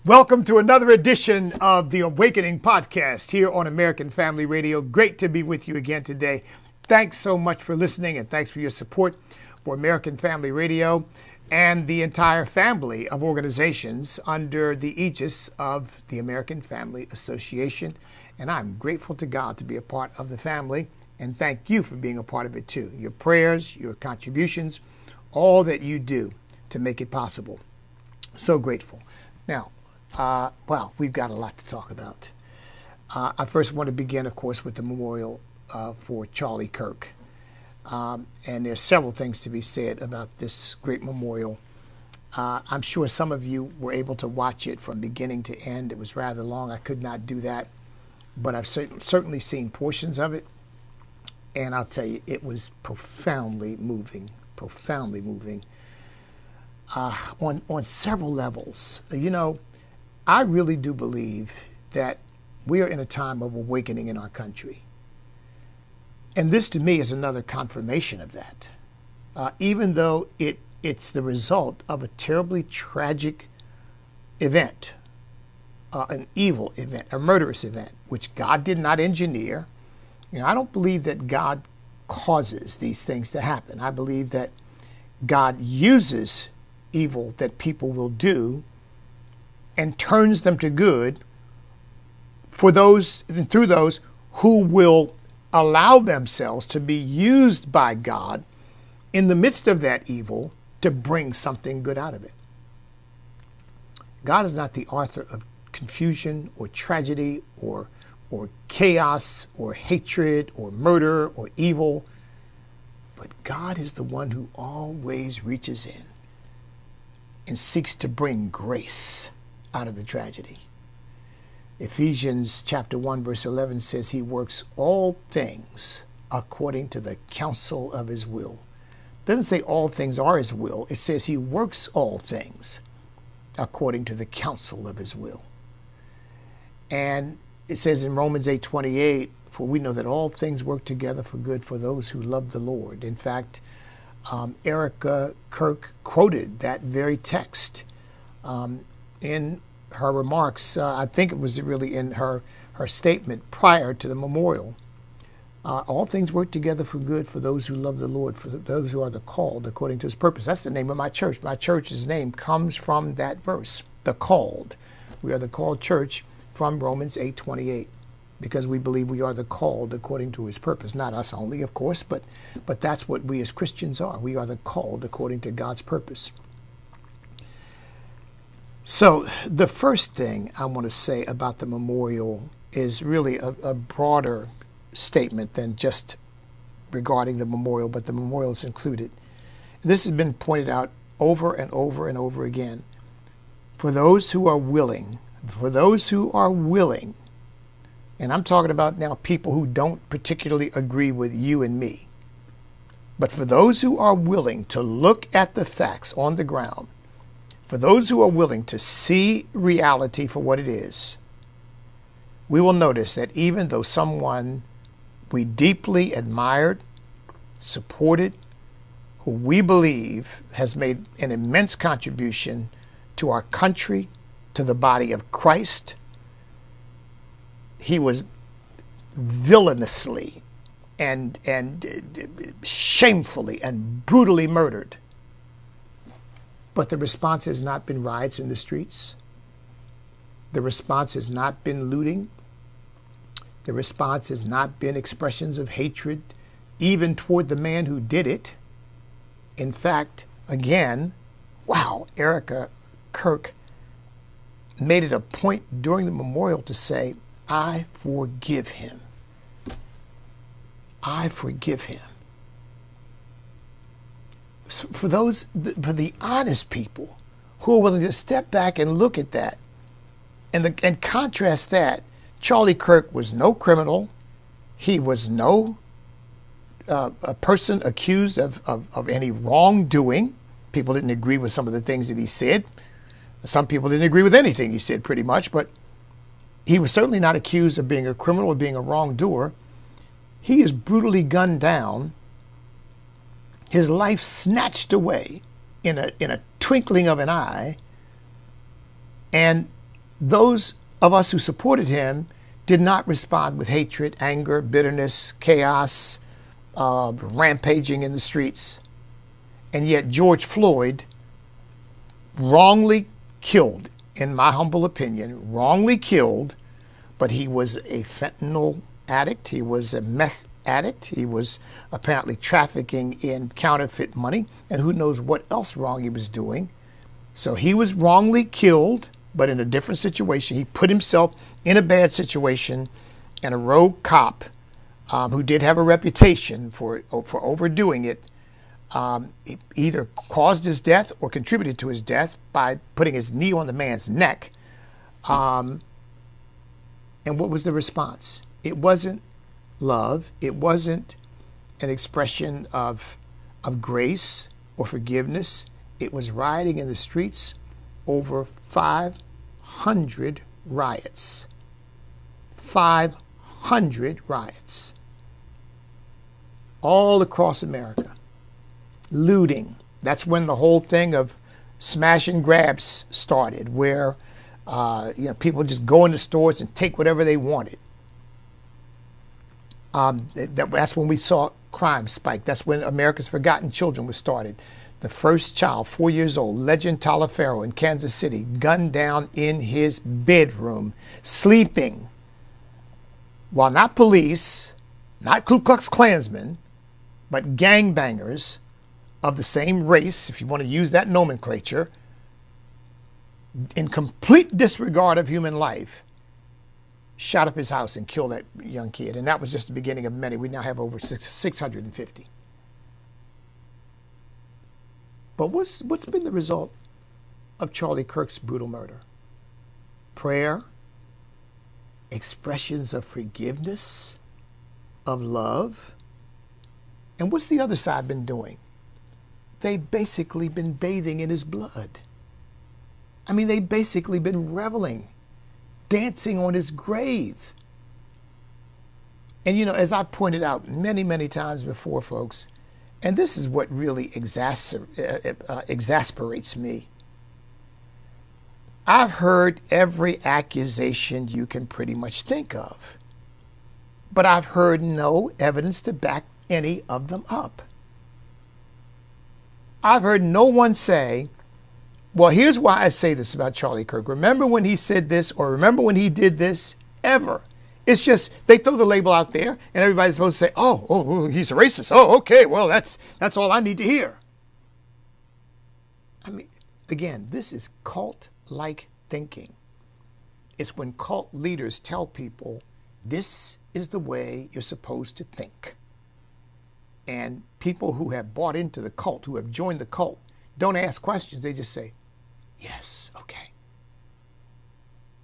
Welcome to another edition of the Awakening Podcast here on American Family Radio. Great to be with you again today. Thanks so much for listening and thanks for your support for American Family Radio and the entire family of organizations under the aegis of the American Family Association. And I'm grateful to God to be a part of the family, and thank you for being a part of it too. Your prayers, your contributions, all that you do to make it possible. So grateful. Now, we've got a lot to talk about. I first want to begin, of course, with the memorial for Charlie Kirk. And there's several things to be said about this great memorial. I'm sure some of you were able to watch it from beginning to end. It was rather long. I could not do that, but I've certainly seen portions of it. And I'll tell you, it was profoundly moving on several levels. You know, I really do believe that we are in a time of awakening in our country. And this to me is another confirmation of that. Even though it's the result of a terribly tragic event, an evil event, a murderous event, which God did not engineer. You know, I don't believe that God causes these things to happen. I believe that God uses evil that people will do and turns them to good for those and through those who will allow themselves to be used by God in the midst of that evil to bring something good out of it. God is not the author of confusion or tragedy or chaos or hatred or murder or evil, but God is the one who always reaches in and seeks to bring grace out of the tragedy. Ephesians chapter 1 verse 11 says he works all things according to the counsel of his will. It doesn't say all things are his will. It says he works all things according to the counsel of his will. And it says in Romans 8:28, for we know that all things work together for good for those who love the Lord. In fact, Erica Kirk quoted that very text in her remarks. I think it was really in her statement prior to the memorial. All things work together for good for those who love the Lord, for those who are the called according to his purpose. That's the name of my church. My church's name comes from that verse, the called. We are the called church from Romans 8:28, because we believe we are the called according to his purpose. Not us only, of course, but that's what we as Christians are. We are the called according to God's purpose. So the first thing I want to say about the memorial is really a broader statement than just regarding the memorial, but the memorial is included. This has been pointed out over and over and over again. For those who are willing, and I'm talking about now people who don't particularly agree with you and me, but for those who are willing to look at the facts on the ground, for those who are willing to see reality for what it is, we will notice that even though someone we deeply admired, supported, who we believe has made an immense contribution to our country, to the body of Christ, he was villainously and shamefully and brutally murdered. But the response has not been riots in the streets. The response has not been looting. The response has not been expressions of hatred, even toward the man who did it. In fact, again, Erica Kirk made it a point during the memorial to say, I forgive him. I forgive him. For the honest people who are willing to step back and look at that and contrast that, Charlie Kirk was no criminal. He was no a person accused of any wrongdoing. People didn't agree with some of the things that he said. Some people didn't agree with anything he said pretty much, but he was certainly not accused of being a criminal or being a wrongdoer. He is brutally gunned down, his life snatched away in a twinkling of an eye, and those of us who supported him did not respond with hatred, anger, bitterness, chaos, rampaging in the streets. And yet George Floyd, wrongly killed, in my humble opinion, wrongly killed, but he was a fentanyl addict, he was a meth addict, he was apparently trafficking in counterfeit money, and who knows what else wrong he was doing. So he was wrongly killed, but in a different situation. He put himself in a bad situation, and a rogue cop who did have a reputation for overdoing it, either caused his death or contributed to his death by putting his knee on the man's neck. And what was the response? It wasn't love. It wasn't an expression of grace or forgiveness. It was rioting in the streets. Over 500 riots. 500 riots. All across America. Looting. That's when the whole thing of smash and grabs started, where people just go into stores and take whatever they wanted. That's when we saw crime spike. That's when America's Forgotten Children was started. The first child, 4 years old, Legend Taliaferro in Kansas City, gunned down in his bedroom, sleeping, while not police, not Ku Klux Klansmen, but gangbangers of the same race, if you want to use that nomenclature, in complete disregard of human life, shot up his house and killed that young kid. And that was just the beginning of many. We now have over 650. But what's been the result of Charlie Kirk's brutal murder? Prayer, expressions of forgiveness, of love. And what's the other side been doing? They've basically been bathing in his blood. I mean, they've basically been reveling, dancing on his grave. And, as I pointed out many, many times before, folks, and this is what really exasperates me. I've heard every accusation you can pretty much think of, but I've heard no evidence to back any of them up. I've heard no one say, well, here's why I say this about Charlie Kirk. Remember when he said this, or remember when he did this? Ever. It's just they throw the label out there, and everybody's supposed to say, oh, he's a racist. Oh, okay, well, that's all I need to hear. I mean, again, this is cult-like thinking. It's when cult leaders tell people, this is the way you're supposed to think. And people who have bought into the cult, who have joined the cult, don't ask questions. They just say, yes, okay.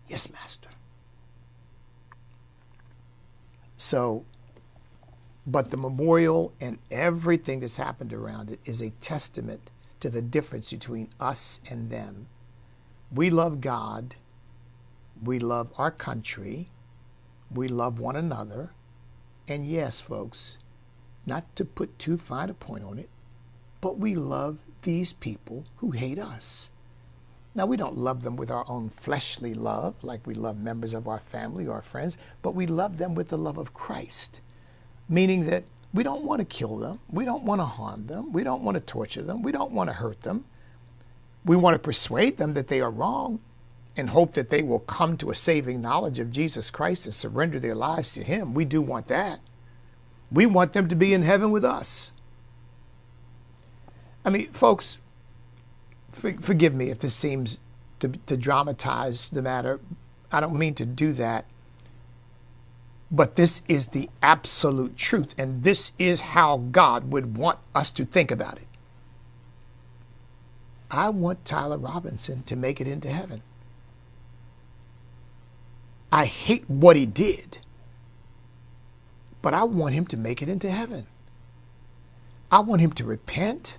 Yes, master. So, but the memorial and everything that's happened around it is a testament to the difference between us and them. We love God. We love our country. We love one another. And yes, folks, not to put too fine a point on it, but we love these people who hate us. Now, we don't love them with our own fleshly love, like we love members of our family or our friends, but we love them with the love of Christ, meaning that we don't want to kill them. We don't want to harm them. We don't want to torture them. We don't want to hurt them. We want to persuade them that they are wrong and hope that they will come to a saving knowledge of Jesus Christ and surrender their lives to Him. We do want that. We want them to be in heaven with us. I mean, folks, forgive me if this seems to dramatize the matter. I don't mean to do that. But this is the absolute truth, and this is how God would want us to think about it. I want Tyler Robinson to make it into heaven. I hate what he did, but I want him to make it into heaven. I want him to repent.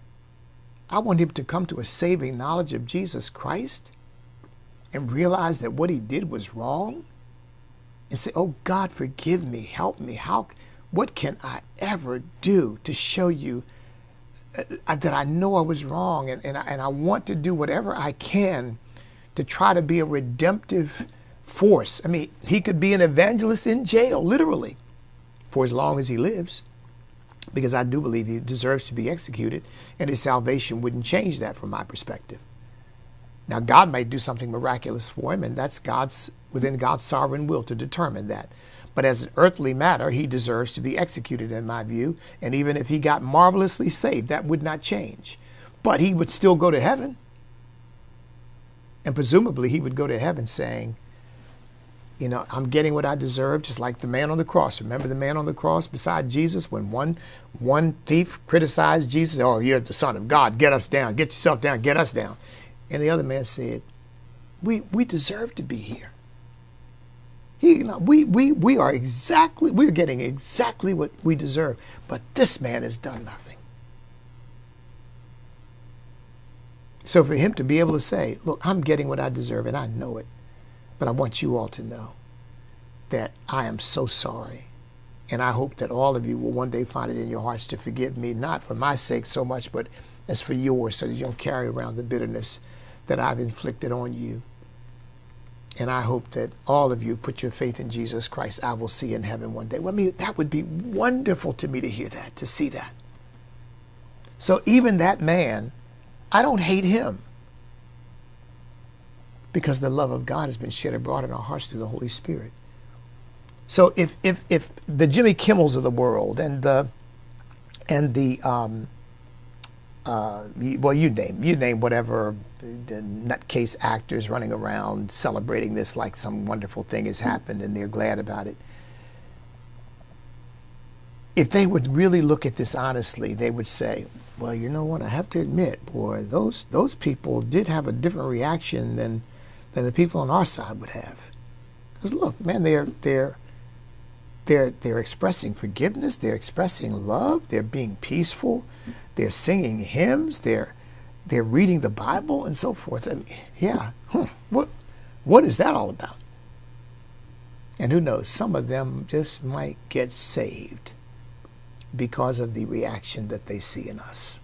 I want him to come to a saving knowledge of Jesus Christ and realize that what he did was wrong and say, oh, God, forgive me, help me. What can I ever do to show you that I know I was wrong, and I want to do whatever I can to try to be a redemptive force. I mean, he could be an evangelist in jail, literally, for as long as he lives, because I do believe he deserves to be executed, and his salvation wouldn't change that from my perspective. Now, God may do something miraculous for him, and that's within God's sovereign will to determine that. But as an earthly matter, he deserves to be executed, in my view. And even if he got marvelously saved, that would not change. But he would still go to heaven. And presumably he would go to heaven saying, you know, I'm getting what I deserve, just like the man on the cross. Remember the man on the cross beside Jesus when one thief criticized Jesus? Oh, you're the Son of God. Get us down. Get yourself down. Get us down. And the other man said, we deserve to be here. We're getting exactly what we deserve. But this man has done nothing. So for him to be able to say, look, I'm getting what I deserve and I know it. But I want you all to know that I am so sorry. And I hope that all of you will one day find it in your hearts to forgive me, not for my sake so much, but as for yours, so that you don't carry around the bitterness that I've inflicted on you. And I hope that all of you put your faith in Jesus Christ. I will see in heaven one day. Well, I mean, that would be wonderful to me to hear that, to see that. So even that man, I don't hate him, because the love of God has been shed abroad in our hearts through the Holy Spirit. So if the Jimmy Kimmels of the world and the well, you name whatever the nutcase actors running around celebrating this like some wonderful thing has happened and they're glad about it. If they would really look at this honestly, they would say, well, you know what, I have to admit, boy, those people did have a different reaction than the people on our side would have. Because look, man, they're expressing forgiveness, they're expressing love, they're being peaceful, they're singing hymns, they're reading the Bible and so forth. I mean, yeah, what is that all about? And who knows, some of them just might get saved because of the reaction that they see in us.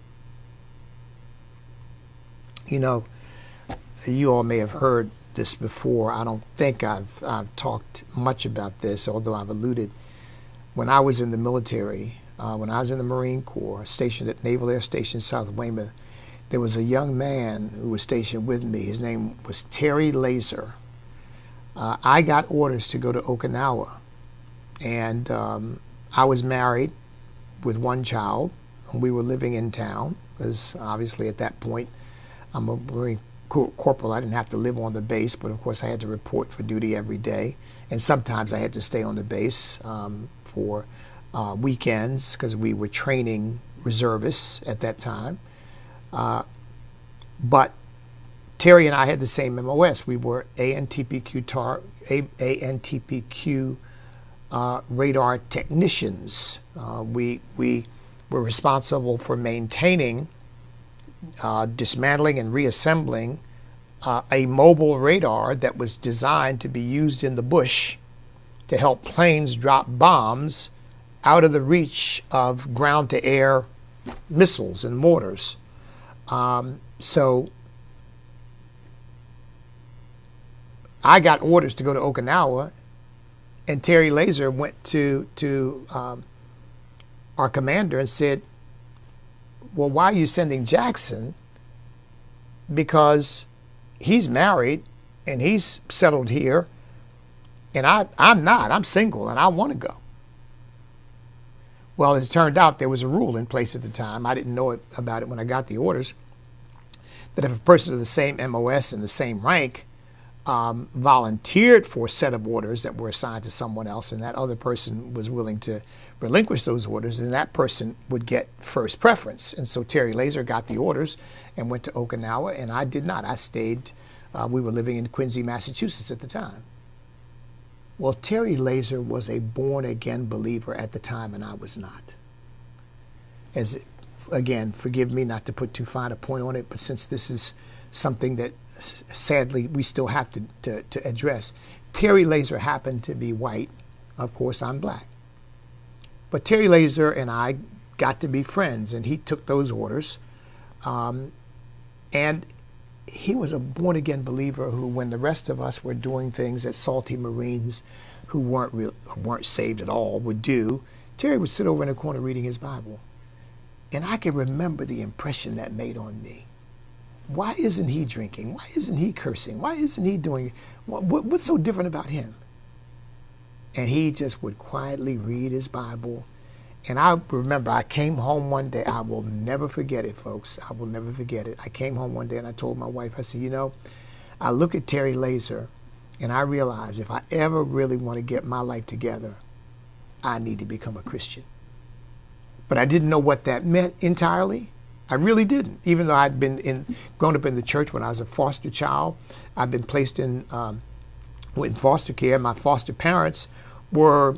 You know, you all may have heard this before. I don't think I've talked much about this, although I've alluded. When I was in the military, when I was in the Marine Corps, stationed at Naval Air Station South Weymouth, there was a young man who was stationed with me. His name was Terry Laser. I got orders to go to Okinawa, and I was married with one child. We were living in town, because obviously at that point I'm a Marine corporal. I didn't have to live on the base, but of course I had to report for duty every day, and sometimes I had to stay on the base for weekends, because we were training reservists at that time. But Terry and I had the same MOS. We were ANTPQ radar technicians. We were responsible for maintaining, dismantling and reassembling a mobile radar that was designed to be used in the bush to help planes drop bombs out of the reach of ground-to-air missiles and mortars. So I got orders to go to Okinawa, and Terry Laser went to our commander and said, well, why are you sending Jackson? Because he's married and he's settled here, and I'm not. I'm single and I want to go. Well, as it turned out, there was a rule in place at the time. I didn't know about it when I got the orders, that if a person of the same MOS and the same rank volunteered for a set of orders that were assigned to someone else, and that other person was willing to relinquish those orders, then that person would get first preference. And so Terry Laser got the orders and went to Okinawa, and I did not. I stayed. We were living in Quincy, Massachusetts at the time. Well, Terry Laser was a born-again believer at the time, and I was not. As again, forgive me not to put too fine a point on it, but since this is something that sadly we still have to address, Terry Laser happened to be white. Of course, I'm black. But Terry Laser and I got to be friends, and he took those orders. And he was a born-again believer who, when the rest of us were doing things that salty Marines who weren't saved at all would do, Terry would sit over in a corner reading his Bible. And I can remember the impression that made on me. Why isn't he drinking? Why isn't he cursing? Why isn't he doing, what's so different about him? And he just would quietly read his Bible. And I remember I came home one day. I will never forget it, folks. I will never forget it. I came home one day and I told my wife, I said, you know, I look at Terry Laser and I realize if I ever really want to get my life together, I need to become a Christian. But I didn't know what that meant entirely. I really didn't. Even though I'd been grown up in the church when I was a foster child, I'd been placed in foster care. My foster parents were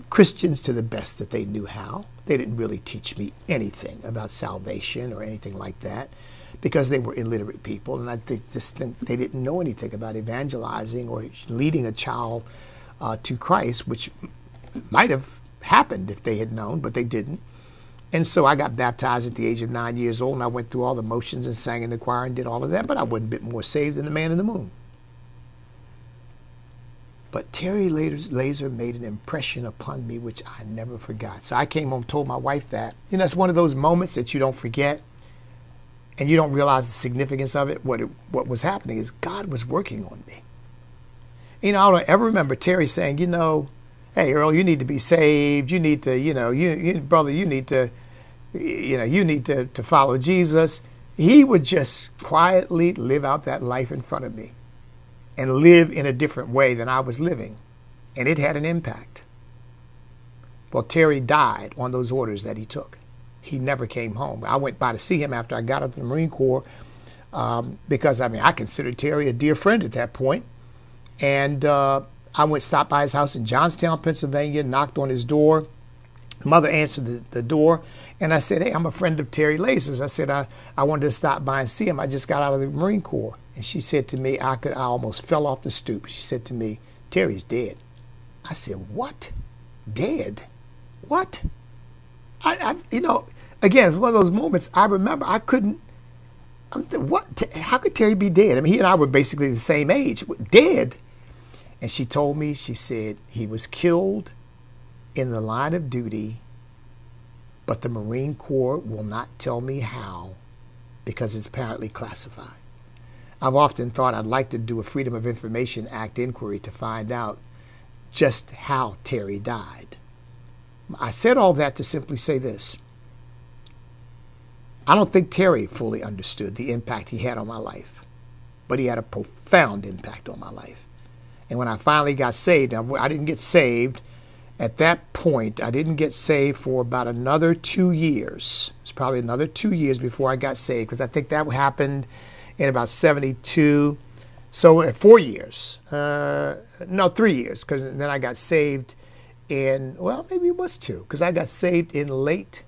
Christians to the best that they knew how. They didn't really teach me anything about salvation or anything like that because they were illiterate people, and I just think they didn't know anything about evangelizing or leading a child to Christ, which might have happened if they had known, but they didn't. And so I got baptized at the age of 9 years old, and I went through all the motions and sang in the choir and did all of that, but I wasn't a bit more saved than the man in the moon. But Terry Laser made an impression upon me which I never forgot. So I came home, told my wife that. You know, it's one of those moments that you don't forget and you don't realize the significance of it. What was happening is God was working on me. You know, I don't ever remember Terry saying, you know, hey, Earl, you need to be saved. You need to, you know, brother, you need to, you know, you need to follow Jesus. He would just quietly live out that life in front of me and live in a different way than I was living. And it had an impact. Well, Terry died on those orders that he took. He never came home. I went by to see him after I got out of the Marine Corps because, I mean, I considered Terry a dear friend at that point. And I went, stopped by his house in Johnstown, Pennsylvania, knocked on his door. Mother answered the door, and I said, hey, I'm a friend of Terry Laser's. I said, I wanted to stop by and see him. I just got out of the Marine Corps. And she said to me, I almost fell off the stoop. She said to me, Terry's dead. I said, what? Dead? What? You know, again, it's one of those moments I remember. I couldn't, what? How could Terry be dead? I mean, he and I were basically the same age. Dead? And she told me, she said, he was killed in the line of duty, but the Marine Corps will not tell me how because it's apparently classified. I've often thought I'd like to do a Freedom of Information Act inquiry to find out just how Terry died. I said all that to simply say this. I don't think Terry fully understood the impact he had on my life, but he had a profound impact on my life. And when I finally got saved, I didn't get saved at that point. I didn't get saved for about another 2 years. It's probably another 2 years before I got saved, because I think that happened in about 72. So 4 years. No, 3 years, because then I got saved in, well, maybe it was 2, because I got saved in late.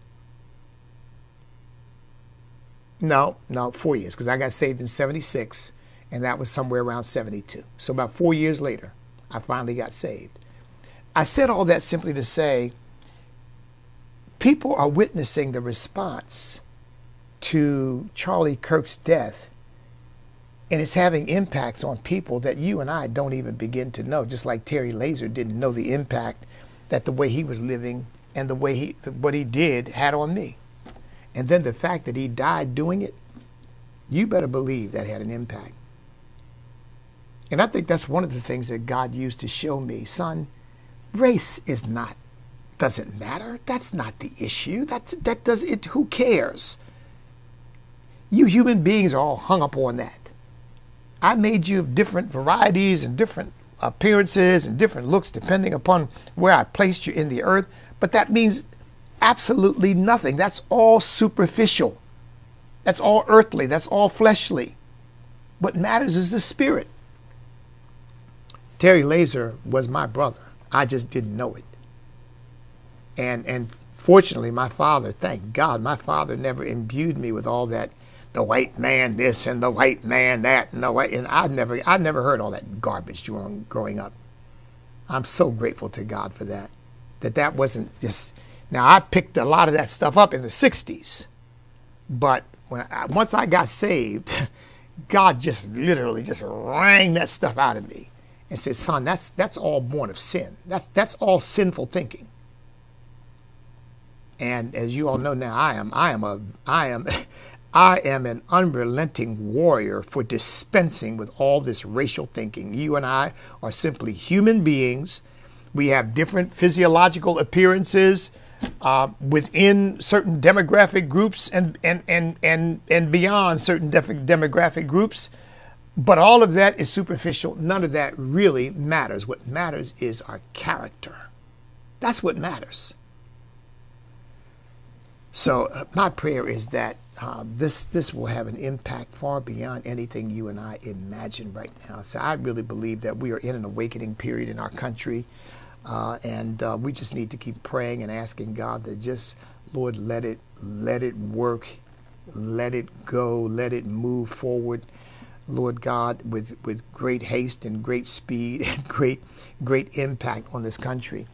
No, 4 years, because I got saved in 76. And that was somewhere around 72. So about 4 years later, I finally got saved. I said all that simply to say, people are witnessing the response to Charlie Kirk's death, and it's having impacts on people that you and I don't even begin to know, just like Terry Laser didn't know the impact that the way he was living and the way what he did had on me. And then the fact that he died doing it, you better believe that had an impact. And I think that's one of the things that God used to show me, son, race doesn't matter. That's not the issue. Who cares? You human beings are all hung up on that. I made you of different varieties and different appearances and different looks depending upon where I placed you in the earth. But that means absolutely nothing. That's all superficial. That's all earthly. That's all fleshly. What matters is the spirit. Terry Laser was my brother. I just didn't know it. And fortunately, my father, thank God, my father never imbued me with all that, the white man this and the white man that, and I never heard all that garbage growing up. I'm so grateful to God for that. That wasn't just, now I picked a lot of that stuff up in the 60s, but once I got saved, God just literally just rang that stuff out of me and said, son, that's all born of sin. That's all sinful thinking. And as you all know now, I am an unrelenting warrior for dispensing with all this racial thinking. You and I are simply human beings. We have different physiological appearances within certain demographic groups and beyond certain demographic groups. But all of that is superficial. None of that really matters. What matters is our character. That's what matters. So my prayer is that this will have an impact far beyond anything you and I imagine right now. So I really believe that we are in an awakening period in our country, and we just need to keep praying and asking God to just, Lord, let it work, let it go, let it move forward, Lord God, with great haste and great speed and great impact on this country.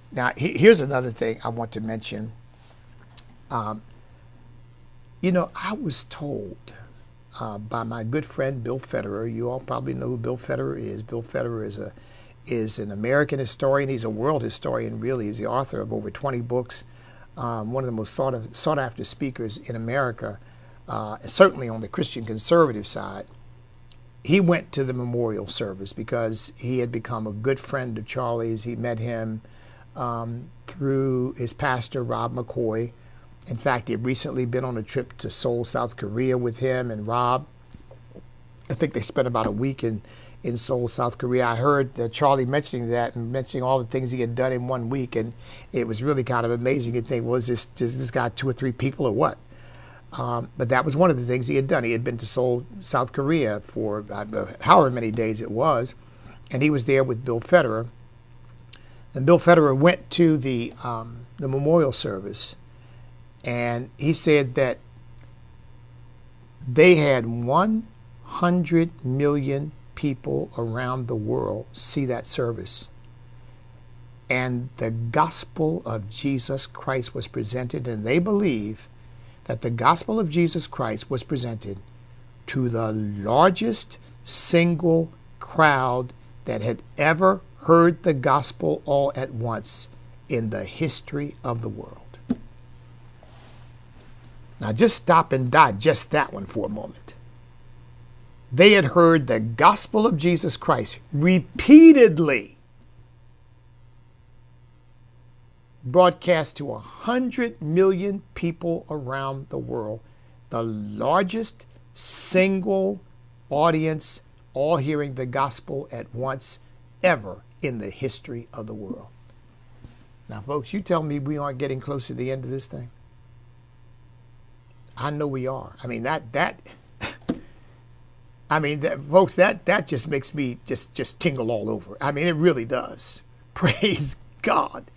Now, here's another thing I want to mention. I was told by my good friend Bill Federer. You all probably know who Bill Federer is. Bill Federer is an American historian. He's a world historian, really. He's the author of over 20 books. One of the most sought after speakers in America, certainly on the Christian conservative side. He went to the memorial service because he had become a good friend of Charlie's. He met him through his pastor, Rob McCoy. In fact, he had recently been on a trip to Seoul, South Korea with him and Rob. I think they spent about a week in Seoul, South Korea. I heard Charlie mentioning that and mentioning all the things he had done in 1 week, and it was really kind of amazing. You'd think, well, is this guy 2 or 3 people or what? But that was one of the things he had done. He had been to Seoul, South Korea for however many days it was, and he was there with Bill Federer. And Bill Federer went to the memorial service, and he said that they had 100 million people around the world see that service. And the gospel of Jesus Christ was presented, and they believe that the gospel of Jesus Christ was presented to the largest single crowd that had ever heard the gospel all at once in the history of the world. Now just stop and digest that one for a moment. They had heard the gospel of Jesus Christ repeatedly broadcast to 100 million people around the world, the largest single audience all hearing the gospel at once ever in the history of the world. Now, folks, you tell me we aren't getting close to the end of this thing. I know we are. I mean, folks, that just makes me just tingle all over. I mean, it really does. Praise God.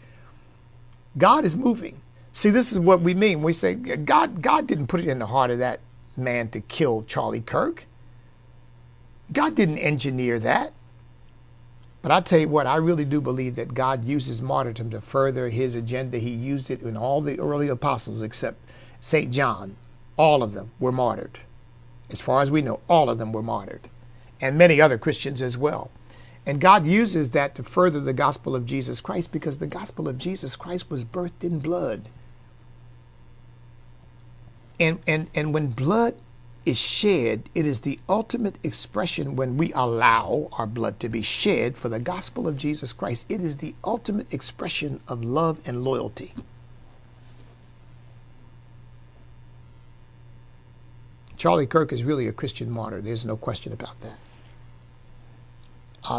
God is moving. See, this is what we mean. We say God didn't put it in the heart of that man to kill Charlie Kirk. God didn't engineer that. But I tell you what, I really do believe that God uses martyrdom to further his agenda. He used it in all the early apostles except St. John. All of them were martyred. As far as we know, all of them were martyred. And many other Christians as well. And God uses that to further the gospel of Jesus Christ because the gospel of Jesus Christ was birthed in blood. And when blood is shed, it is the ultimate expression when we allow our blood to be shed for the gospel of Jesus Christ. It is the ultimate expression of love and loyalty. Charlie Kirk is really a Christian martyr. There's no question about that.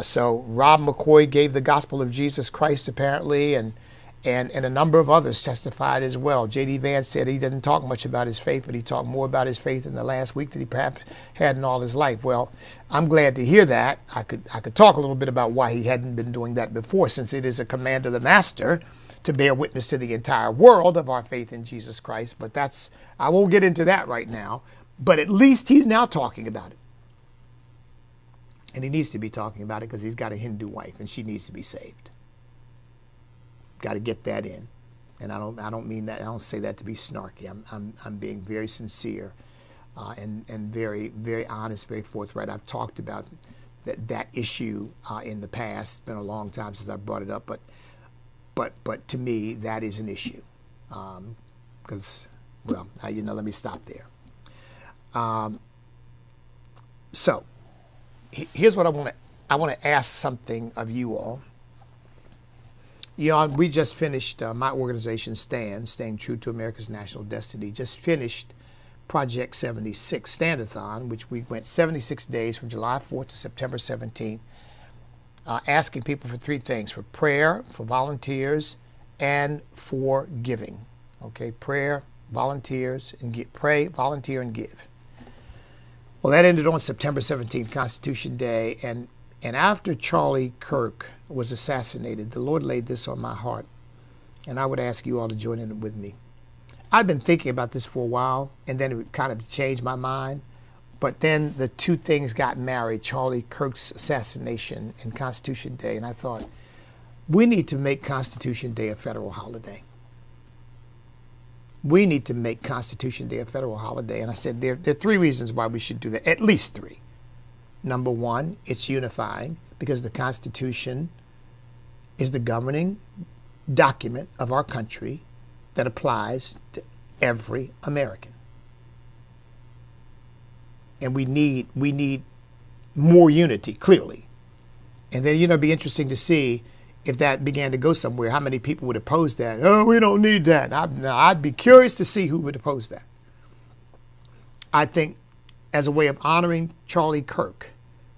So Rob McCoy gave the gospel of Jesus Christ apparently, and a number of others testified as well. J.D. Vance said he doesn't talk much about his faith, but he talked more about his faith in the last week than he perhaps had in all his life. Well, I'm glad to hear that. I could talk a little bit about why he hadn't been doing that before, since it is a command of the Master to bear witness to the entire world of our faith in Jesus Christ. But I won't get into that right now. But at least he's now talking about it. And he needs to be talking about it because he's got a Hindu wife and she needs to be saved. Got to get that in. And I don't mean that. I don't say that to be snarky. I'm being very sincere. and very, very honest, very forthright. I've talked about that issue in the past. It's been a long time since I brought it up, but to me, that is an issue. Because, let me stop there. So, here's what I want to. I want to ask something of you all. We just finished, my organization, Staying True to America's National Destiny, just finished Project 76 Standathon, which we went 76 days from July 4th to September 17th, asking people for three things: for prayer, for volunteers, and for giving. Okay, prayer, volunteers, and give. Pray, volunteer, and give. Well, that ended on September 17th, Constitution Day, and after Charlie Kirk was assassinated, the Lord laid this on my heart, and I would ask you all to join in with me. I've been thinking about this for a while, and then it kind of changed my mind, but then the two things got married: Charlie Kirk's assassination and Constitution Day, and I thought, we need to make Constitution Day a federal holiday. We need to make Constitution Day a federal holiday, and I said there are three reasons why we should do that, at least three. Number one, it's unifying, because the Constitution is the governing document of our country that applies to every American. And we need more unity, clearly. And then, it'd be interesting to see if that began to go somewhere, how many people would oppose that. Oh, we don't need that. I'd be curious to see who would oppose that. I think as a way of honoring Charlie Kirk,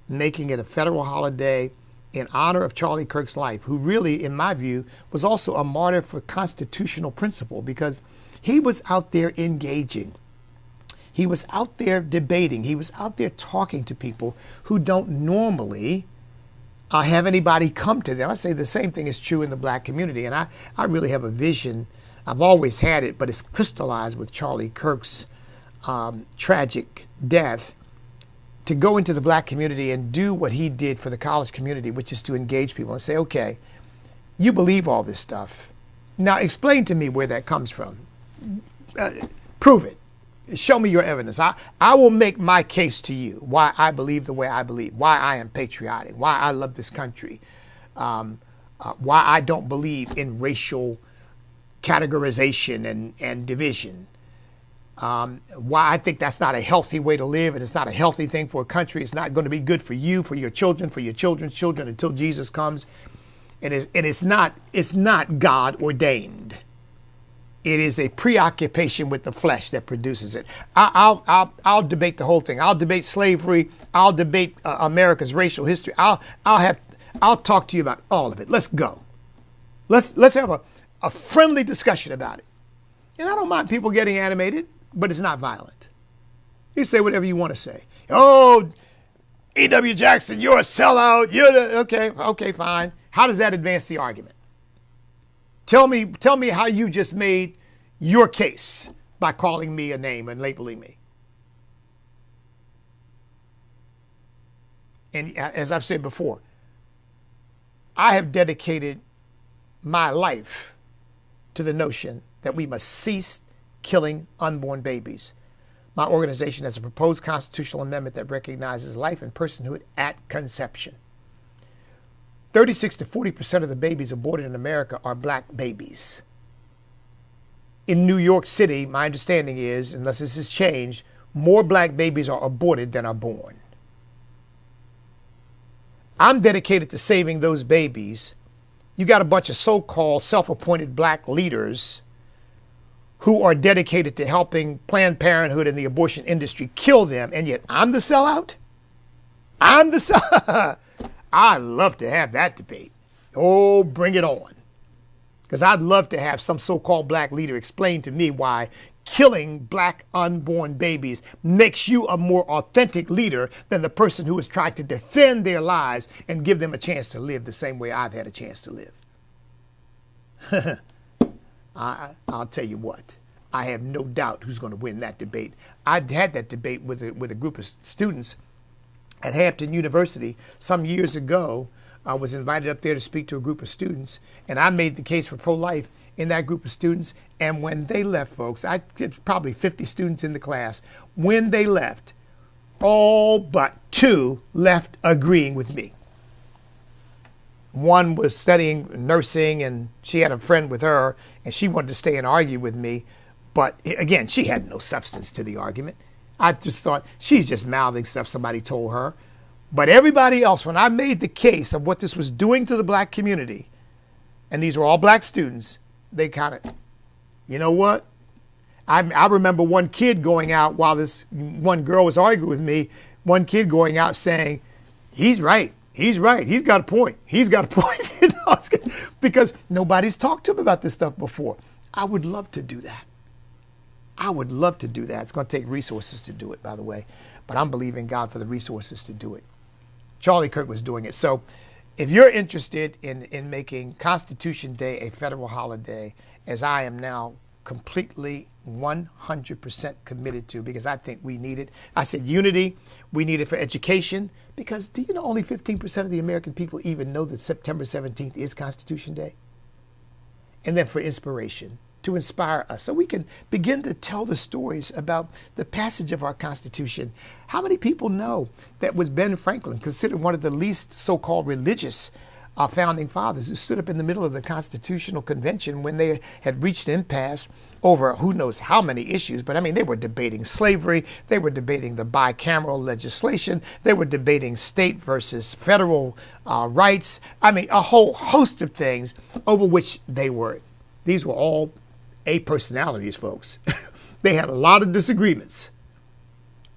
making it a federal holiday in honor of Charlie Kirk's life, who really, in my view, was also a martyr for constitutional principle, because he was out there engaging. He was out there debating. He was out there talking to people who don't normally have anybody come to them. I say the same thing is true in the black community, and I really have a vision. I've always had it, but it's crystallized with Charlie Kirk's tragic death, to go into the black community and do what he did for the college community, which is to engage people and say, okay, you believe all this stuff. Now explain to me where that comes from. Prove it. Show me your evidence. I will make my case to you, why I believe the way I believe, why I am patriotic, why I love this country, why I don't believe in racial categorization and division. Why I think that's not a healthy way to live, and it's not a healthy thing for a country. It's not going to be good for you, for your children, for your children's children, until Jesus comes. And it's not God ordained. It is a preoccupation with the flesh that produces it. I'll debate the whole thing. I'll debate slavery. I'll debate America's racial history. I'll talk to you about all of it. Let's go. Let's have a friendly discussion about it. And I don't mind people getting animated, but it's not violent. You say whatever you want to say. Oh, E.W. Jackson, you're a sellout. Okay, fine. How does that advance the argument? Tell me how you just made your case by calling me a name and labeling me. And as I've said before, I have dedicated my life to the notion that we must cease killing unborn babies. My organization has a proposed constitutional amendment that recognizes life and personhood at conception. 36 to 40% of the babies aborted in America are black babies. In New York City, my understanding is, unless this has changed, more black babies are aborted than are born. I'm dedicated to saving those babies. You got a bunch of so-called self-appointed black leaders who are dedicated to helping Planned Parenthood and the abortion industry kill them, and yet I'm the sellout? I'm the sellout? I love to have that debate. Oh, bring it on. Because I'd love to have some so-called black leader explain to me why killing black unborn babies makes you a more authentic leader than the person who has tried to defend their lives and give them a chance to live the same way I've had a chance to live. I'll tell you what, I have no doubt who's going to win that debate. I had that debate with a group of students at Hampton University some years ago. I was invited up there to speak to a group of students, and I made the case for pro-life, in that group of students. And when they left, folks, I did probably 50 students in the class. When they left, all but 2 left agreeing with me. One was studying nursing, and she had a friend with her, and she wanted to stay and argue with me. But again, she had no substance to the argument. I just thought she's just mouthing stuff somebody told her. But everybody else, when I made the case of what this was doing to the black community, and these were all black students, they kind of, you know what? I remember one kid going out while this one girl was arguing with me, one kid going out saying, he's right. He's right. He's got a point. He's got a point. You know, because nobody's talked to him about this stuff before. I would love to do that. I would love to do that. It's going to take resources to do it, by the way. But I'm believing God for the resources to do it. Charlie Kirk was doing it. So if you're interested in making Constitution Day a federal holiday, as I am now completely 100% committed to, because I think we need it. I said unity, we need it for education, because do you know only 15% of the American people even know that September 17th is Constitution Day? And then for inspiration, to inspire us, so we can begin to tell the stories about the passage of our Constitution. How many people know that was Ben Franklin, considered one of the least so-called religious founding fathers, who stood up in the middle of the Constitutional Convention when they had reached impasse over who knows how many issues, but I mean, they were debating slavery, they were debating the bicameral legislation, they were debating state versus federal rights. I mean, a whole host of things over which these were all A personalities, folks. They had a lot of disagreements.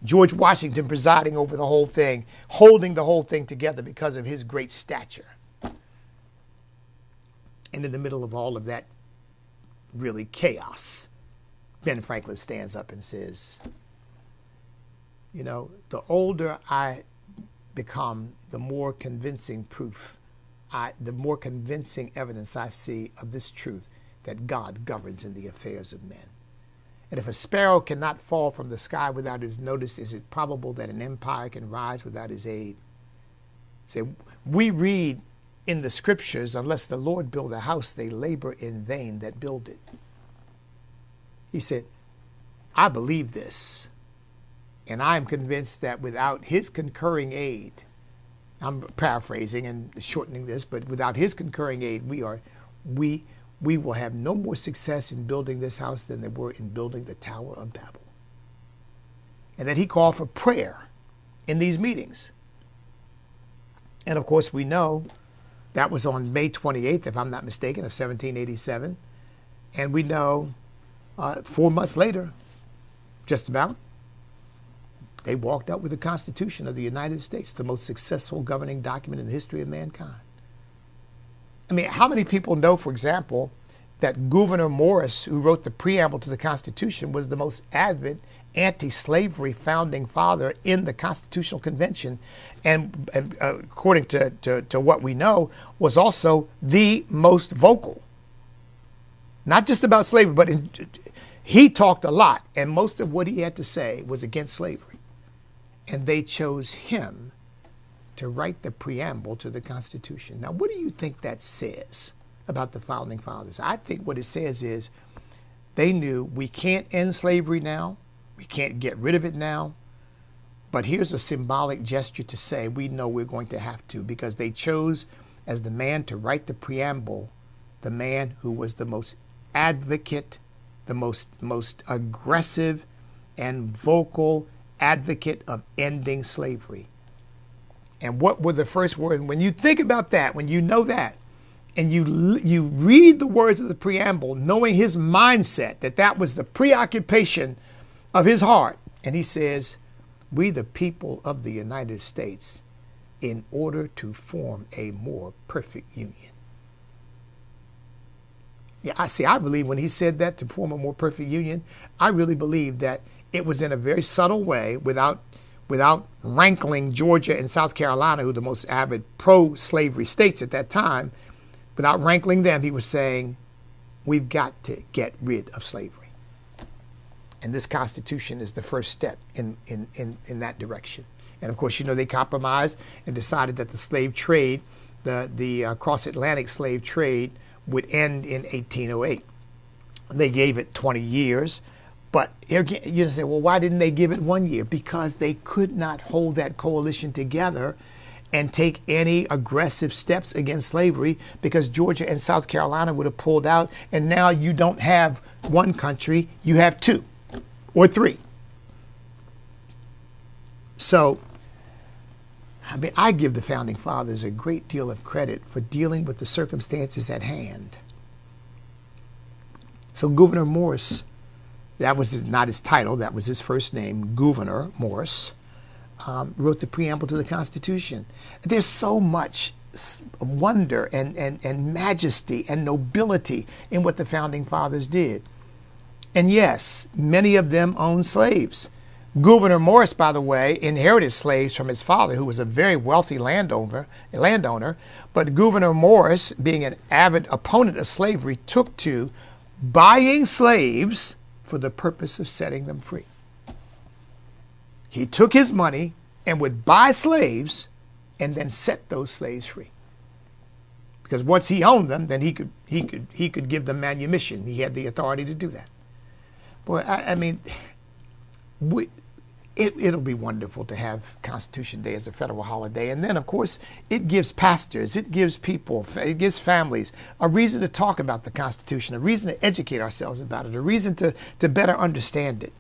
George Washington presiding over the whole thing, holding the whole thing together because of his great stature. And in the middle of all of that really chaos, Ben Franklin stands up and says, you know, the older I become, the more convincing the more convincing evidence I see of this truth, that God governs in the affairs of men. And if a sparrow cannot fall from the sky without his notice, is it probable that an empire can rise without his aid? Say, we read in the scriptures, unless the Lord build a house, they labor in vain that build it. He said, I believe this, and I am convinced that without his concurring aid, I'm paraphrasing and shortening this, but without his concurring aid, we will have no more success in building this house than they were in building the Tower of Babel. And that he called for prayer in these meetings. And of course, we know that was on May 28th, if I'm not mistaken, of 1787. And we know 4 months later, just about, they walked out with the Constitution of the United States, the most successful governing document in the history of mankind. I mean, how many people know, for example, that Gouverneur Morris, who wrote the preamble to the Constitution, was the most avid anti-slavery founding father in the Constitutional Convention, and according to what we know, was also the most vocal. Not just about slavery, but he talked a lot, and most of what he had to say was against slavery. And they chose him to write the preamble to the Constitution. Now, what do you think that says about the founding fathers? I think what it says is they knew we can't end slavery now. We can't get rid of it now. But here's a symbolic gesture to say we know we're going to have to, because they chose as the man to write the preamble, the man who was the most advocate, the most aggressive and vocal advocate of ending slavery. And what were the first words? When you think about that, when you know that, and you read the words of the preamble, knowing his mindset, that was the preoccupation of his heart. And he says, we the people of the United States, in order to form a more perfect union. Yeah, I believe when he said that, to form a more perfect union, I really believe that it was in a very subtle way, without rankling Georgia and South Carolina, who were the most avid pro-slavery states at that time, without rankling them, he was saying, we've got to get rid of slavery. And this Constitution is the first step in that direction. And of course, you know, they compromised and decided that the slave trade, the cross-Atlantic slave trade, would end in 1808. They gave it 20 years. But you say, well, why didn't they give it 1 year? Because they could not hold that coalition together and take any aggressive steps against slavery, because Georgia and South Carolina would have pulled out, and now you don't have one country, you have two or three. So, I mean, I give the Founding Fathers a great deal of credit for dealing with the circumstances at hand. So Gouverneur Morris, that was not his title, that was his first name, Gouverneur Morris, wrote the preamble to the Constitution. There's so much wonder and majesty and nobility in what the Founding Fathers did. And yes, many of them owned slaves. Gouverneur Morris, by the way, inherited slaves from his father, who was a very wealthy landowner. But Gouverneur Morris, being an avid opponent of slavery, took to buying slaves for the purpose of setting them free. He took his money and would buy slaves and then set those slaves free. Because once he owned them, then he could give them manumission. He had the authority to do that. Boy, I mean, it'll be wonderful to have Constitution Day as a federal holiday. And then, of course, it gives pastors, it gives people, it gives families a reason to talk about the Constitution, a reason to educate ourselves about it, a reason to better understand it.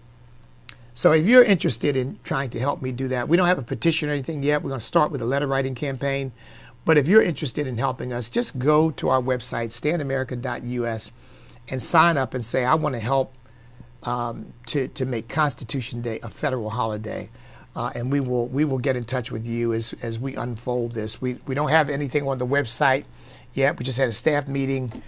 So if you're interested in trying to help me do that, we don't have a petition or anything yet. We're going to start with a letter writing campaign. But if you're interested in helping us, just go to our website, standamerica.us, and sign up and say, I want to help to make Constitution Day a federal holiday. And we will get in touch with you as we unfold this. We don't have anything on the website yet. We just had a staff meeting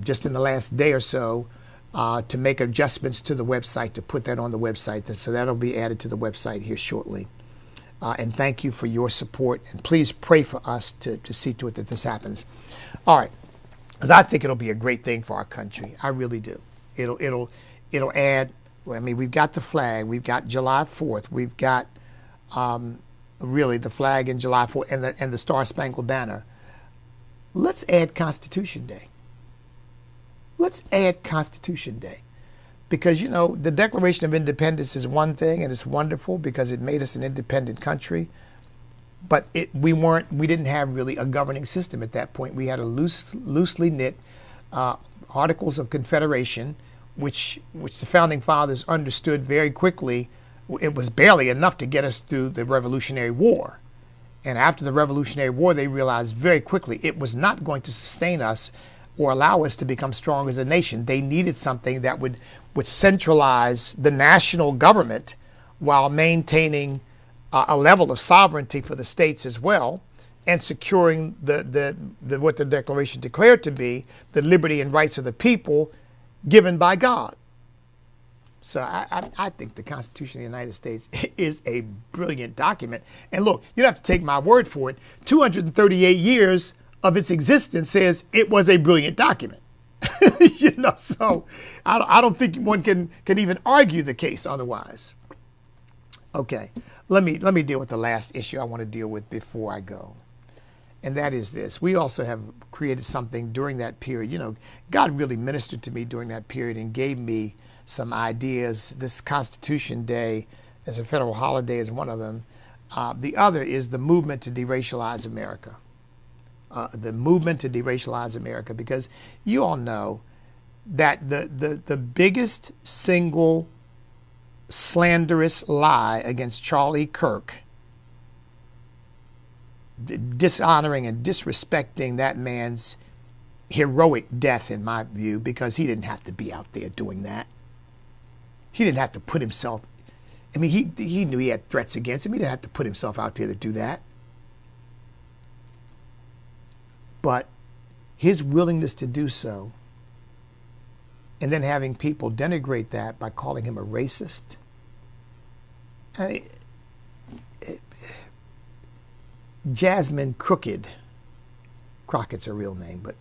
just in the last day or so to make adjustments to the website, to put that on the website. So that'll be added to the website here shortly. And thank you for your support. And please pray for us to see to it that this happens. All right. Because I think it'll be a great thing for our country. I really do. It'll add, well, I mean, we've got the flag. We've got July 4th. We've got really the flag in July 4th and the Star Spangled Banner. Let's add Constitution Day. Let's add Constitution Day. Because, you know, the Declaration of Independence is one thing, and it's wonderful because it made us an independent country. But we didn't have really a governing system at that point. We had a loosely knit Articles of Confederation, which the Founding Fathers understood very quickly. It was barely enough to get us through the Revolutionary War. And after the Revolutionary War, they realized very quickly it was not going to sustain us or allow us to become strong as a nation. They needed something that would centralize the national government while maintaining a level of sovereignty for the states as well, and securing what the Declaration declared to be the liberty and rights of the people given by God. So I think the Constitution of the United States is a brilliant document. And look, you don't have to take my word for it. 238 years of its existence says it was a brilliant document. You know, so I don't think one can even argue the case otherwise. Okay, let me deal with the last issue I want to deal with before I go. And that is this. We also have created something during that period. You know, God really ministered to me during that period and gave me some ideas. This Constitution Day as a federal holiday is one of them. The other is the movement to deracialize America. The movement to deracialize America, because you all know that the biggest single slanderous lie against Charlie Kirk, dishonoring and disrespecting that man's heroic death, in my view, because he didn't have to be out there doing that. He didn't have to put himself, I mean, he knew he had threats against him. He didn't have to put himself out there to do that. But his willingness to do so, and then having people denigrate that by calling him a racist. I mean, Jasmine Crockett's her real name, but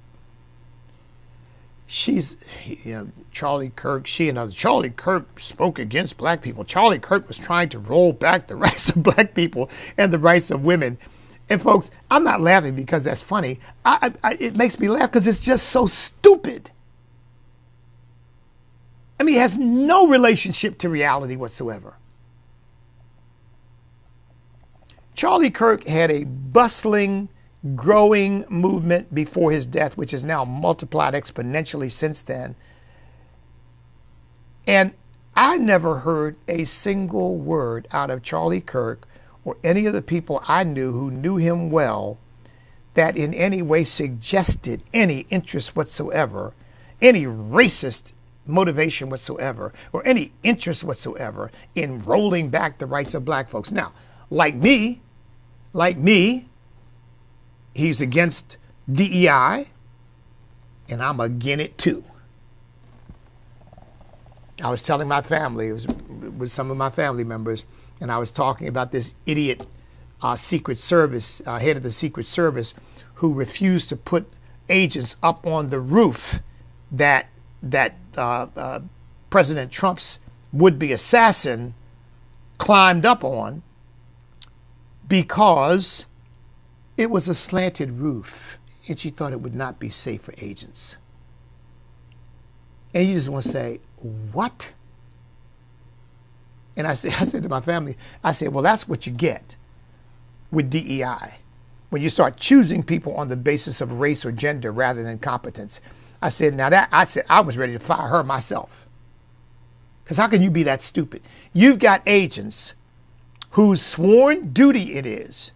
she's, you know, Charlie Kirk, Charlie Kirk spoke against black people. Charlie Kirk was trying to roll back the rights of black people and the rights of women. And folks, I'm not laughing because that's funny. It makes me laugh because it's just so stupid. I mean, it has no relationship to reality whatsoever. Charlie Kirk had a bustling, growing movement before his death, which has now multiplied exponentially since then. And I never heard a single word out of Charlie Kirk or any of the people I knew who knew him well that in any way suggested any interest whatsoever, any racist motivation whatsoever, or any interest whatsoever in rolling back the rights of black folks. Now, like me, he's against DEI, and I'm against it too. I was telling my family, it was with some of my family members, and I was talking about this idiot Secret Service, head of the Secret Service, who refused to put agents up on the roof that President Trump's would-be assassin climbed up on because it was a slanted roof and she thought it would not be safe for agents. And you just want to say, what? And I said to my family, I said, well, that's what you get with DEI. When you start choosing people on the basis of race or gender rather than competence. I said, I was ready to fire her myself. Because how can you be that stupid? You've got agents whose sworn duty it is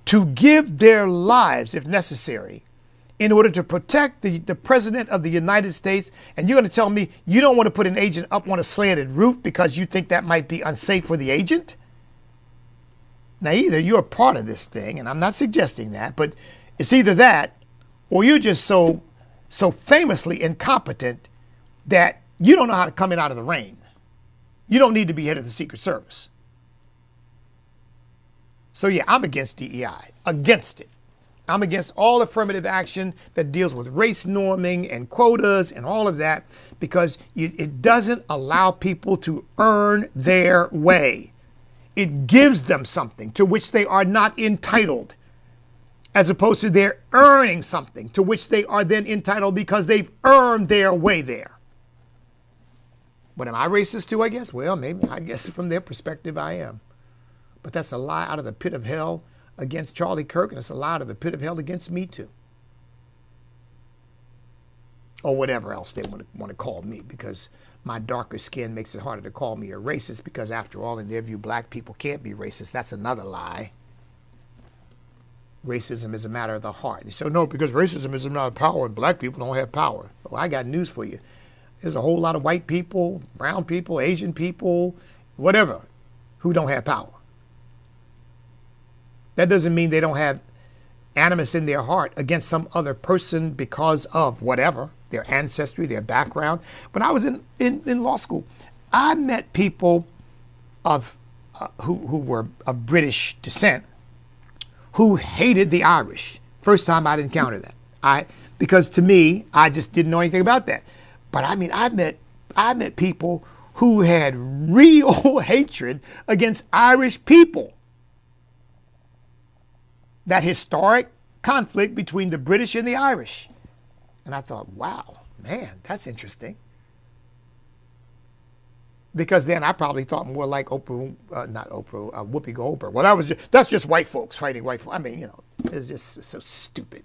to give their lives, if necessary, in order to protect the President of the United States. And you're going to tell me you don't want to put an agent up on a slanted roof because you think that might be unsafe for the agent? Now, either you're a part of this thing, and I'm not suggesting that, but it's either that or you're just so famously incompetent that you don't know how to come in out of the rain. You don't need to be head of the Secret Service. So yeah, I'm against DEI, against it. I'm against all affirmative action that deals with race norming and quotas and all of that because it doesn't allow people to earn their way. It gives them something to which they are not entitled, as opposed to they're earning something to which they are then entitled because they've earned their way there. But am I racist too, I guess? Well, maybe. I guess from their perspective, I am. But that's a lie out of the pit of hell against Charlie Kirk, and it's a lie out of the pit of hell against me too. Or whatever else they want to call me, because my darker skin makes it harder to call me a racist, because after all, in their view, black people can't be racist. That's another lie. Racism is a matter of the heart. So no, because racism is a matter of power and black people don't have power. Well, I got news for you. There's a whole lot of white people, brown people, Asian people, whatever, who don't have power. That doesn't mean they don't have animus in their heart against some other person because of whatever, their ancestry, their background. When I was in law school, I met people who were of British descent who hated the Irish. First time I'd encountered that. Because to me, I just didn't know anything about that. But I mean, I met people who had real hatred against Irish people. That historic conflict between the British and the Irish. And I thought, wow, man, that's interesting. Because then I probably thought more like Whoopi Goldberg. Well, that's just white folks fighting white folks. I mean, it's just so stupid.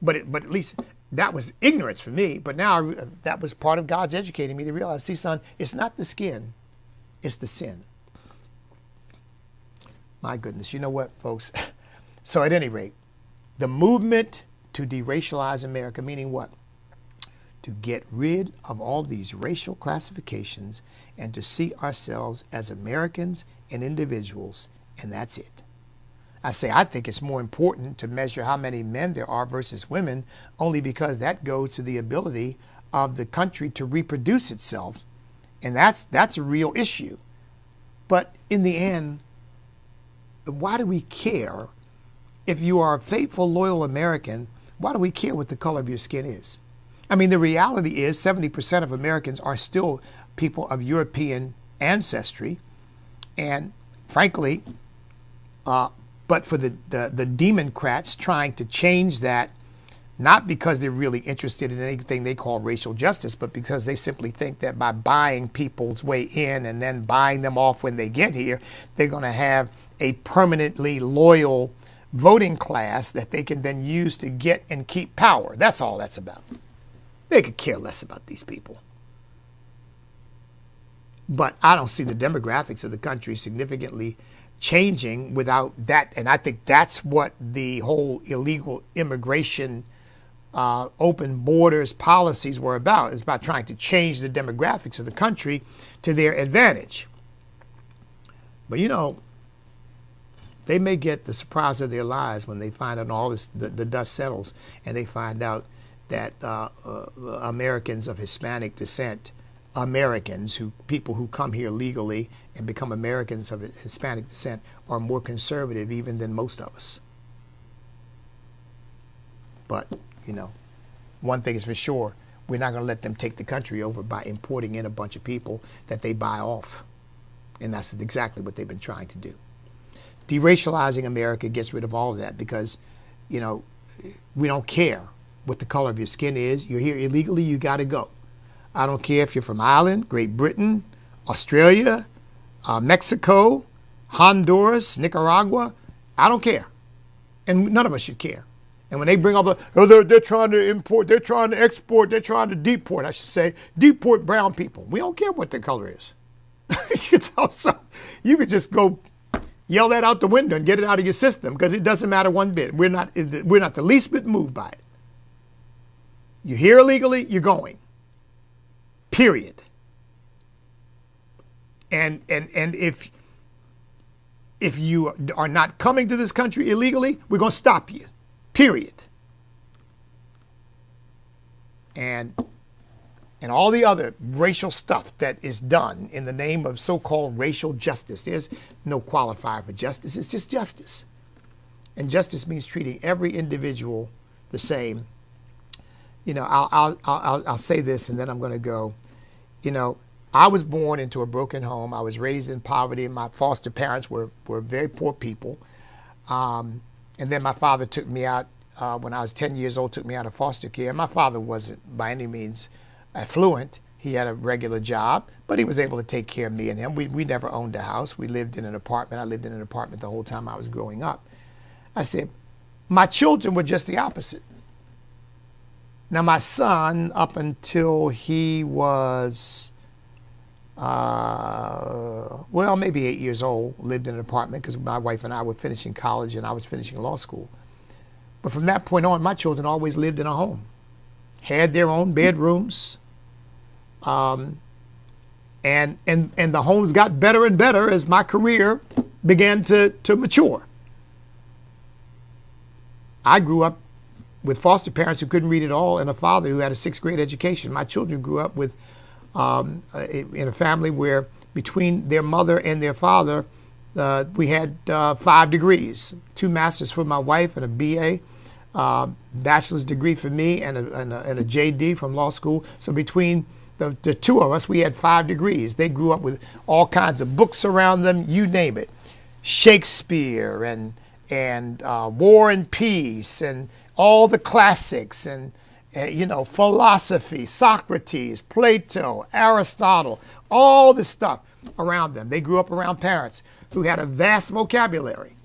But at least that was ignorance for me. But now that was part of God's educating me to realize, see, son, it's not the skin, it's the sin. My goodness, you know what, folks? So at any rate, the movement to deracialize America, meaning what? To get rid of all these racial classifications and to see ourselves as Americans and individuals, and that's it. I think it's more important to measure how many men there are versus women, only because that goes to the ability of the country to reproduce itself, and that's a real issue. But in the end, why do we care? If you are a faithful, loyal American, why do we care what the color of your skin is? I mean, the reality is 70% of Americans are still people of European ancestry. And frankly, but But for the Democrats trying to change that, not because they're really interested in anything they call racial justice, but because they simply think that by buying people's way in and then buying them off when they get here, they're going to have a permanently loyal voting class that they can then use to get and keep power. That's all that's about. They could care less about these people. But I don't see the demographics of the country significantly changing without that. And I think that's what the whole illegal immigration, open borders policies were about. It's about trying to change the demographics of the country to their advantage. But you know, they may get the surprise of their lives when they find out all this, the dust settles, and they find out that Americans of Hispanic descent, people who come here legally and become Americans of Hispanic descent, are more conservative even than most of us. But, you know, one thing is for sure, we're not going to let them take the country over by importing in a bunch of people that they buy off. And that's exactly what they've been trying to do. Deracializing America gets rid of all of that because, you know, we don't care what the color of your skin is. You're here illegally, you got to go. I don't care if you're from Ireland, Great Britain, Australia, Mexico, Honduras, Nicaragua. I don't care. And none of us should care. And when they bring up, they're trying to import, they're trying to export, they're trying to deport, I should say, deport brown people. We don't care what their color is. You know, so you could just go yell that out the window and get it out of your system because it doesn't matter one bit. We're not the least bit moved by it. You're here illegally, you're going. Period. And if you are not coming to this country illegally, we're going to stop you. Period. And all the other racial stuff that is done in the name of so-called racial justice. There's no qualifier for justice. It's just justice. And justice means treating every individual the same. You know, I'll say this and then I'm going to go. You know, I was born into a broken home. I was raised in poverty. My foster parents were very poor people. And then my father took me out when I was 10 years old, took me out of foster care. My father wasn't by any means affluent. He had a regular job, but he was able to take care of me and him. We never owned a house. We lived in an apartment. I lived in an apartment the whole time I was growing up. I said, my children were just the opposite. Now, my son, up until he was, well, maybe 8 years old, lived in an apartment because my wife and I were finishing college and I was finishing law school. But from that point on, my children always lived in a home, had their own bedrooms, and the homes got better and better as my career began to mature. I grew up with foster parents who couldn't read at all and a father who had a 6th grade education. My children grew up with in a family where between their mother and their father, we had 5 degrees, 2 masters for my wife and a BA, bachelor's degree for me and a JD from law school. So between the two of us, we had 5 degrees. They grew up with all kinds of books around them, you name it. Shakespeare and War and Peace and all the classics and you know, philosophy, Socrates, Plato, Aristotle, all this stuff around them. They grew up around parents who had a vast vocabulary.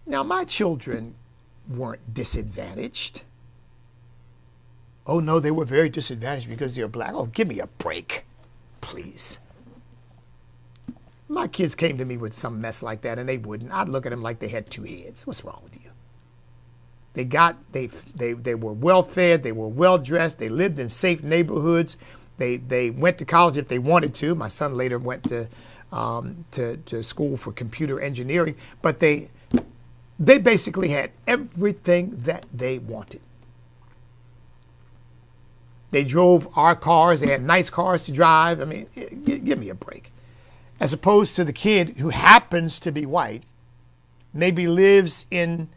Now, my children weren't disadvantaged. Oh, no, they were very disadvantaged because they were black. Oh, give me a break, please. My kids came to me with some mess like that, and they wouldn't. I'd look at them like they had 2 heads. What's wrong with you? They were well fed, they were well dressed, they lived in safe neighborhoods, they went to college if they wanted to. My son later went to school for computer engineering, but they basically had everything that they wanted. They drove our cars, they had nice cars to drive. I mean, give me a break. As opposed to the kid who happens to be white, maybe lives in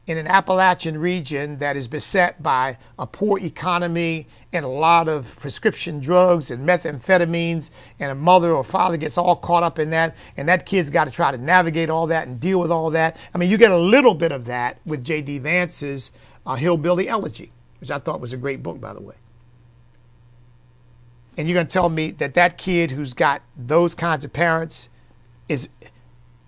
in an Appalachian region that is beset by a poor economy and a lot of prescription drugs and methamphetamines, and a mother or father gets all caught up in that, and that kid's got to try to navigate all that and deal with all that. I mean, you get a little bit of that with J.D. Vance's Hillbilly Elegy, which I thought was a great book, by the way. And you're going to tell me that that kid who's got those kinds of parents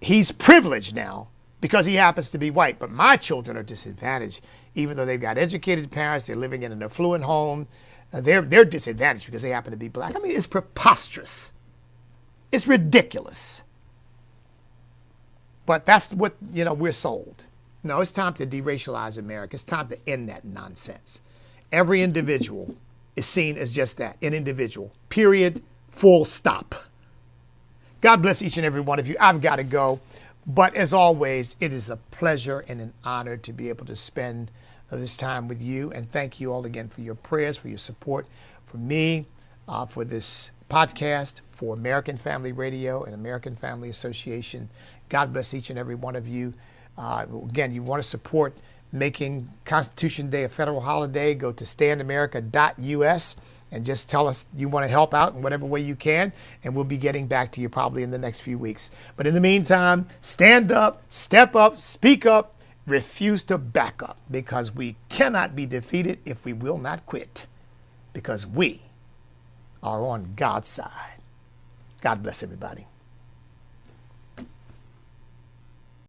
he's privileged now because he happens to be white. But my children are disadvantaged, even though they've got educated parents, they're living in an affluent home. They're disadvantaged because they happen to be black. I mean, it's preposterous. It's ridiculous. But that's what, we're sold. No, it's time to deracialize America. It's time to end that nonsense. Every individual is seen as just that, an individual. Period. Full stop. God bless each and every one of you. I've got to go. But as always, it is a pleasure and an honor to be able to spend this time with you. And thank you all again for your prayers, for your support, for me, for this podcast, for American Family Radio and American Family Association. God bless each and every one of you. Again, you want to support making Constitution Day a federal holiday, go to standamerica.us. And just tell us you want to help out in whatever way you can, and we'll be getting back to you probably in the next few weeks. But in the meantime, stand up, step up, speak up, refuse to back up, because we cannot be defeated if we will not quit, because we are on God's side. God bless everybody.